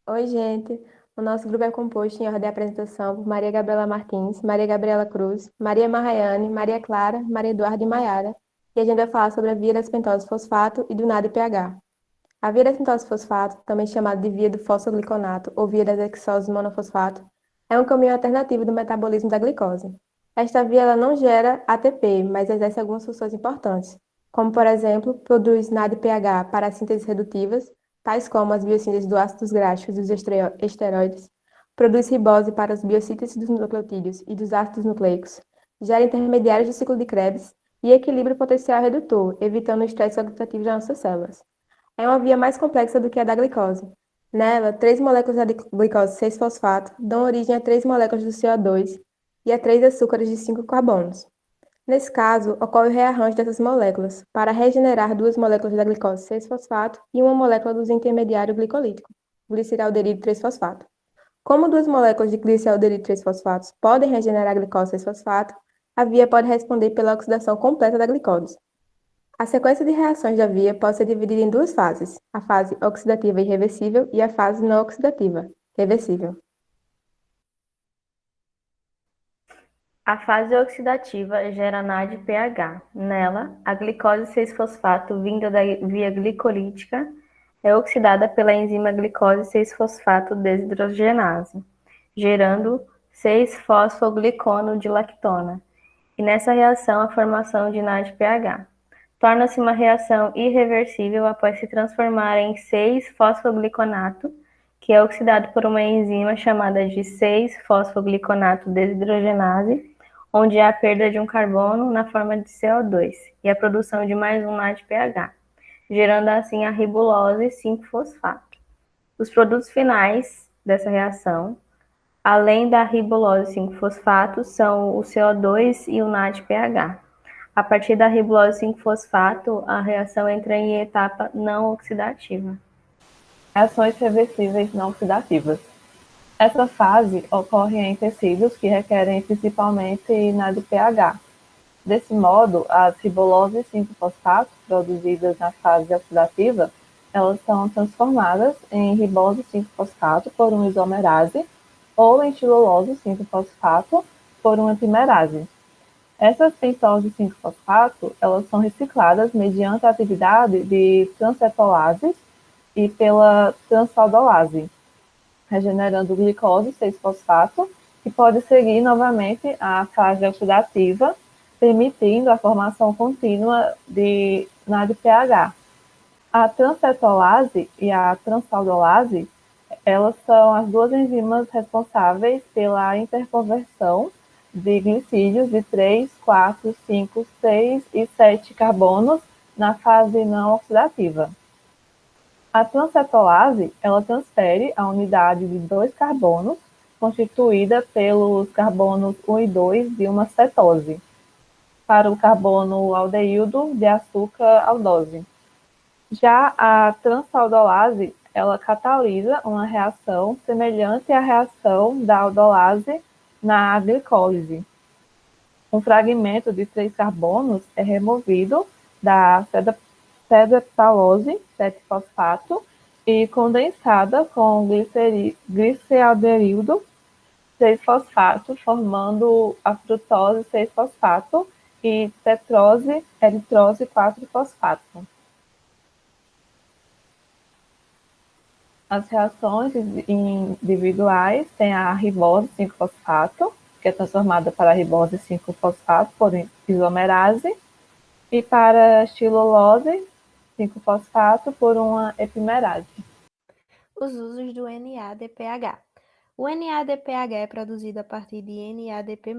Oi, gente. O nosso grupo é composto em ordem de apresentação por Maria Gabriela Martins, Maria Gabriela Cruz, Maria Marraiane, Maria Clara, Maria Eduarda e Maiara. E a gente vai falar sobre a via das pentose fosfato e do NAD+PH. A via das pentose fosfato, também chamada de via do fosfogliconato ou via das hexoses monofosfato, é um caminho alternativo do metabolismo da glicose. Esta via ela não gera ATP, mas exerce algumas funções importantes, como, por exemplo, produz NAD+PH para sínteses redutivas, tais como as biossínteses do ácidos graxos e dos esteroides, produz ribose para as biossínteses dos nucleotídeos e dos ácidos nucleicos, gera intermediários do ciclo de Krebs e equilibra o potencial redutor, evitando o estresse oxidativo das nossas células. É uma via mais complexa do que a da glicose. Nela, três moléculas da glicose 6-fosfato dão origem a três moléculas do CO2 e a três açúcares de 5 carbonos. Nesse caso, ocorre o rearranjo dessas moléculas para regenerar duas moléculas da glicose 6-fosfato e uma molécula do intermediário glicolítico, gliceralderídeo 3-fosfato. Como duas moléculas de gliceralderídeo 3-fosfatos podem regenerar a glicose 6-fosfato, a via pode responder pela oxidação completa da glicose. A sequência de reações da via pode ser dividida em duas fases: a fase oxidativa irreversível e a fase não oxidativa, reversível. A fase oxidativa gera NADPH. Nela, a glicose 6-fosfato vinda da via glicolítica é oxidada pela enzima glicose 6-fosfato desidrogenase, gerando 6-fosfoglicono de lactona, e nessa reação a formação de NADPH. Torna-se uma reação irreversível após se transformar em 6-fosfogliconato, que é oxidado por uma enzima chamada de 6-fosfogliconato desidrogenase, onde há a perda de um carbono na forma de CO2 e a produção de mais um NADPH, gerando assim a ribulose 5-fosfato. Os produtos finais dessa reação, além da ribulose 5-fosfato, são o CO2 e o NADPH. A partir da ribulose 5-fosfato, a reação entra em etapa não oxidativa. Reações reversíveis não oxidativas. Essa fase ocorre em tecidos que requerem principalmente NADPH. Desse modo, as ribuloses 5-fosfato produzidas na fase oxidativa, elas são transformadas em ribose 5-fosfato por uma isomerase ou em tilulose 5-fosfato por uma epimerase. Essas pentoses 5-fosfato, elas são recicladas mediante a atividade de transcetolases e pela transaldolase, regenerando glicose 6-fosfato, que pode seguir novamente a fase oxidativa, permitindo a formação contínua de NADPH. A transcetolase e a transaldolase, elas são as duas enzimas responsáveis pela interconversão de glicídios de 3, 4, 5, 6 e 7 carbonos na fase não oxidativa. A transcetolase, ela transfere a unidade de 2 carbonos, constituída pelos carbonos 1 e 2 de uma cetose, para o carbono aldeído de açúcar aldose. Já a transaldolase, ela catalisa uma reação semelhante à reação da aldolase na glicólise. Um fragmento de 3 carbonos é removido da cedeptalose, 7-fosfato, e condensada com gliceralderído 6-fosfato, formando a frutose 6-fosfato e tetrose, eritrose 4-fosfato. As reações individuais têm a ribose 5-fosfato, que é transformada para a ribose 5-fosfato por isomerase, e para a estilulose 5-fosfato por uma epimerase. Os usos do NADPH. O NADPH é produzido a partir de NADP+.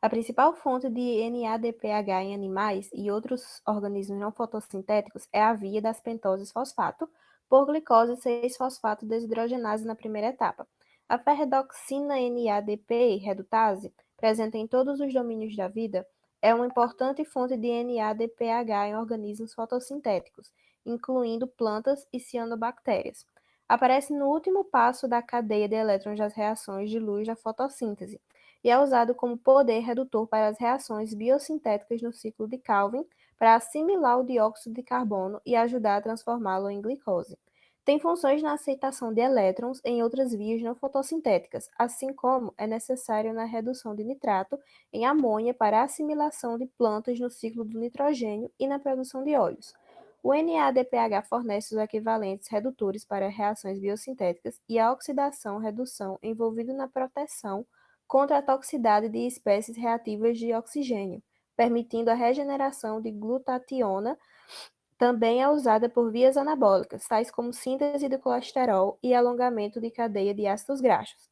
A principal fonte de NADPH em animais e outros organismos não fotossintéticos é a via das pentoses fosfato, por glicose 6-fosfato desidrogenase na primeira etapa. A ferredoxina NADP redutase, presente em todos os domínios da vida, é uma importante fonte de NADPH em organismos fotossintéticos, incluindo plantas e cianobactérias. Aparece no último passo da cadeia de elétrons das reações de luz da fotossíntese e é usado como poder redutor para as reações biosintéticas no ciclo de Calvin para assimilar o dióxido de carbono e ajudar a transformá-lo em glicose. Tem funções na aceitação de elétrons em outras vias não fotossintéticas, assim como é necessário na redução de nitrato em amônia para a assimilação de plantas no ciclo do nitrogênio e na produção de óleos. O NADPH fornece os equivalentes redutores para reações biosintéticas e a oxidação-redução envolvido na proteção contra a toxicidade de espécies reativas de oxigênio, permitindo a regeneração de glutationa. Também é usada por vias anabólicas, tais como síntese do colesterol e alongamento de cadeia de ácidos graxos.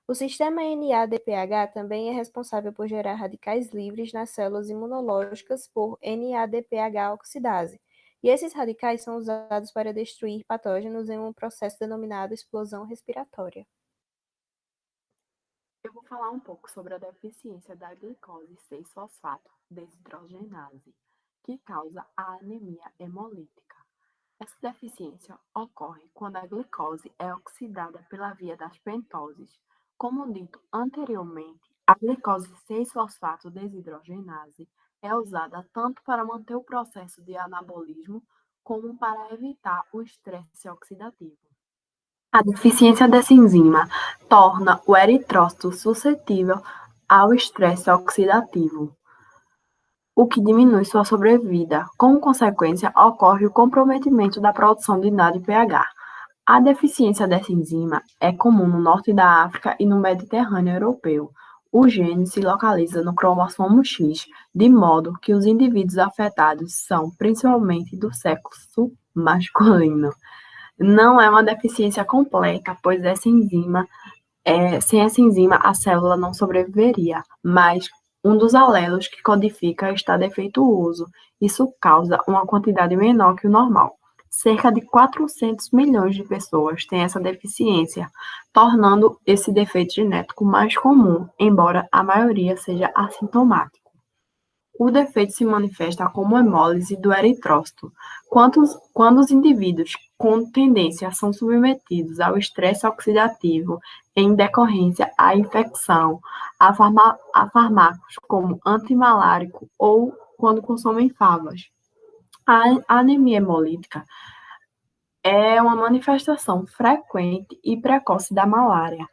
O sistema NADPH também é responsável por gerar radicais livres nas células imunológicas por NADPH oxidase, e esses radicais são usados para destruir patógenos em um processo denominado explosão respiratória. Eu vou falar um pouco sobre a deficiência da glicose 6-fosfato desidrogenase, que causa a anemia hemolítica. Essa deficiência ocorre quando a glicose é oxidada pela via das pentoses. Como dito anteriormente, a glicose 6-fosfato desidrogenase é usada tanto para manter o processo de anabolismo como para evitar o estresse oxidativo. A deficiência dessa enzima torna o eritrócito suscetível ao estresse oxidativo, o que diminui sua sobrevida. Como consequência, ocorre o comprometimento da produção de NADPH. A deficiência dessa enzima é comum no norte da África e no Mediterrâneo europeu. O gene se localiza no cromossomo X, de modo que os indivíduos afetados são principalmente do sexo masculino. Não é uma deficiência completa, pois sem essa enzima a célula não sobreviveria, mas um dos alelos que codifica está defeituoso. Isso causa uma quantidade menor que o normal. Cerca de 400 milhões de pessoas têm essa deficiência, tornando esse defeito genético mais comum, embora a maioria seja assintomático. O defeito se manifesta como hemólise do eritrócito. Quando os indivíduos com tendência são submetidos ao estresse oxidativo em decorrência à infecção, a fármacos como antimalárico ou quando consomem favas. A anemia hemolítica é uma manifestação frequente e precoce da malária,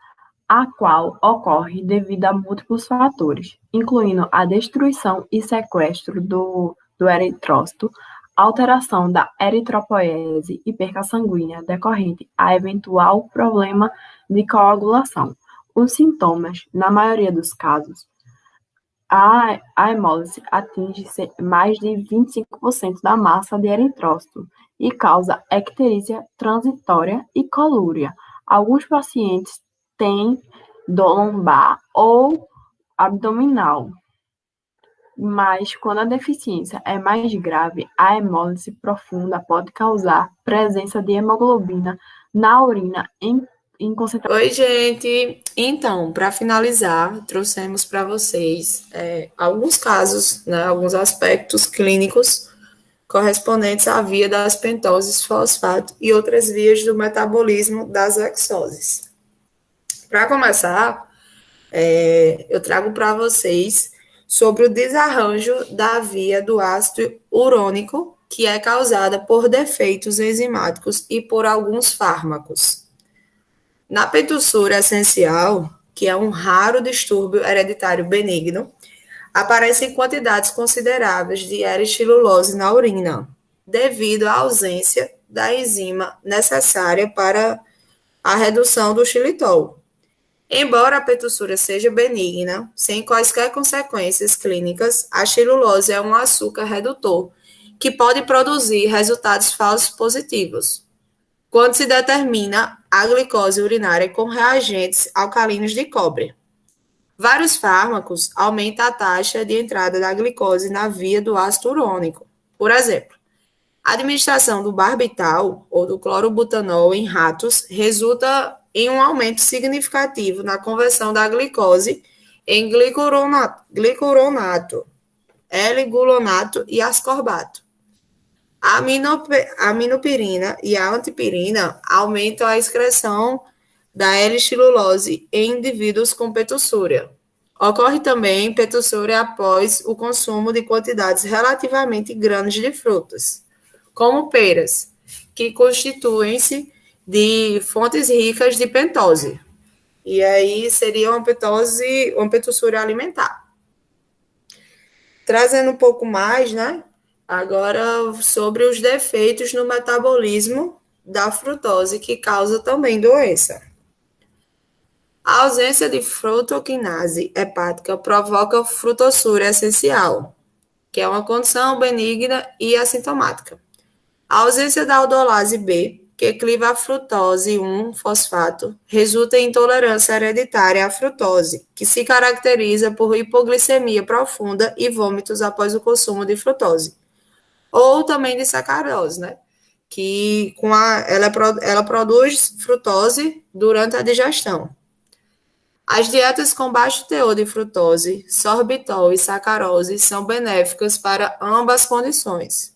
a qual ocorre devido a múltiplos fatores, incluindo a destruição e sequestro do eritrócito, alteração da eritropoiese e perca sanguínea decorrente a eventual problema de coagulação. Os sintomas, na maioria dos casos, a hemólise atinge mais de 25% da massa de eritrócito e causa icterícia transitória e colúria. Alguns pacientes têm dor lombar ou abdominal, mas quando a deficiência é mais grave, a hemólise profunda pode causar presença de hemoglobina na urina em concentração. Oi, gente! Então, para finalizar, trouxemos para vocês alguns casos, né, alguns aspectos clínicos correspondentes à via das pentoses fosfato e outras vias do metabolismo das exoses. Para começar, eu trago para vocês sobre o desarranjo da via do ácido urônico, que é causada por defeitos enzimáticos e por alguns fármacos. Na pentussura essencial, que é um raro distúrbio hereditário benigno, aparecem quantidades consideráveis de eristilulose na urina, devido à ausência da enzima necessária para a redução do xilitol. Embora a pentussura seja benigna, sem quaisquer consequências clínicas, a xilulose é um açúcar redutor, que pode produzir resultados falsos positivos, quando se determina a glicose urinária com reagentes alcalinos de cobre. Vários fármacos aumentam a taxa de entrada da glicose na via do ácido urônico. Por exemplo, a administração do barbital ou do clorobutanol em ratos resulta em um aumento significativo na conversão da glicose em glicuronato, L-gulonato e ascorbato. A aminopirina e a antipirina aumentam a excreção da L-xilulose em indivíduos com pentussúria. Ocorre também pentussúria após o consumo de quantidades relativamente grandes de frutas, como peras, que constituem-se de fontes ricas de pentose. E aí seria uma pentossúria alimentar. Trazendo um pouco mais, né? Agora sobre os defeitos no metabolismo da frutose, que causa também doença. A ausência de frutoquinase hepática provoca frutossúria essencial, que é uma condição benigna e assintomática. A ausência da aldolase B, que cliva a frutose 1-fosfato, resulta em intolerância hereditária à frutose, que se caracteriza por hipoglicemia profunda e vômitos após o consumo de frutose. Ou também de sacarose, né? Que ela produz frutose durante a digestão. As dietas com baixo teor de frutose, sorbitol e sacarose são benéficas para ambas condições.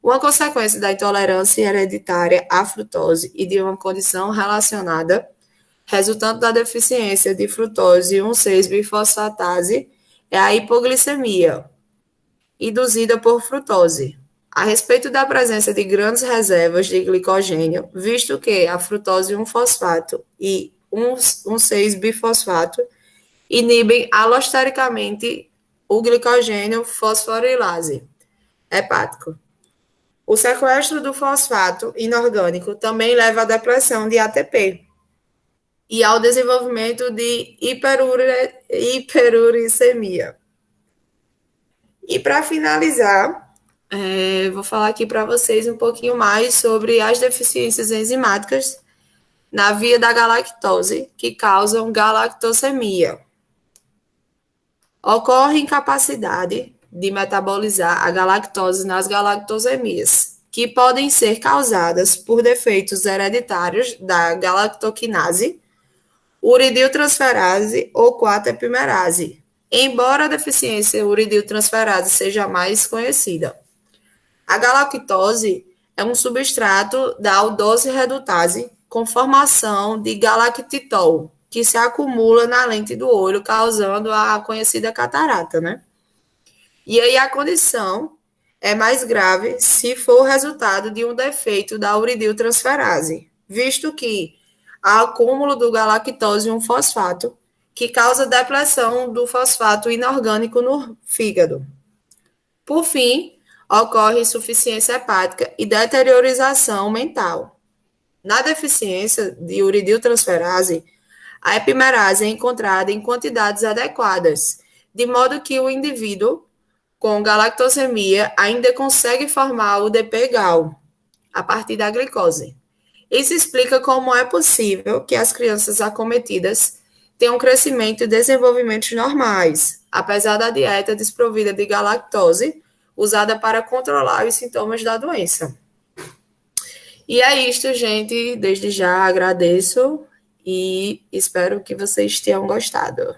Uma consequência da intolerância hereditária à frutose e de uma condição relacionada, resultante da deficiência de frutose 1,6-bifosfatase, é a hipoglicemia, induzida por frutose. A respeito da presença de grandes reservas de glicogênio, visto que a frutose 1-fosfato e 1,6-bifosfato inibem alostericamente o glicogênio fosforilase hepático. O sequestro do fosfato inorgânico também leva à depressão de ATP e ao desenvolvimento de hiperuricemia. E para finalizar, vou falar aqui para vocês um pouquinho mais sobre as deficiências enzimáticas na via da galactose, que causam galactosemia. Ocorre incapacidade de metabolizar a galactose nas galactosemias, que podem ser causadas por defeitos hereditários da galactoquinase, uridiltransferase ou 4-epimerase, embora a deficiência uridiltransferase seja mais conhecida. A galactose é um substrato da aldose redutase com formação de galactitol, que se acumula na lente do olho, causando a conhecida catarata, né? E aí a condição é mais grave se for resultado de um defeito da uridiltransferase, visto que há acúmulo do galactose 1-fosfato, que causa depressão do fosfato inorgânico no fígado. Por fim, ocorre insuficiência hepática e deteriorização mental. Na deficiência de uridiltransferase, a epimerase é encontrada em quantidades adequadas, de modo que o indivíduo com galactosemia ainda consegue formar o DP-Gal a partir da glicose. Isso explica como é possível que as crianças acometidas tenham crescimento e desenvolvimentos normais, apesar da dieta desprovida de galactose, usada para controlar os sintomas da doença. E é isto, gente. Desde já agradeço e espero que vocês tenham gostado.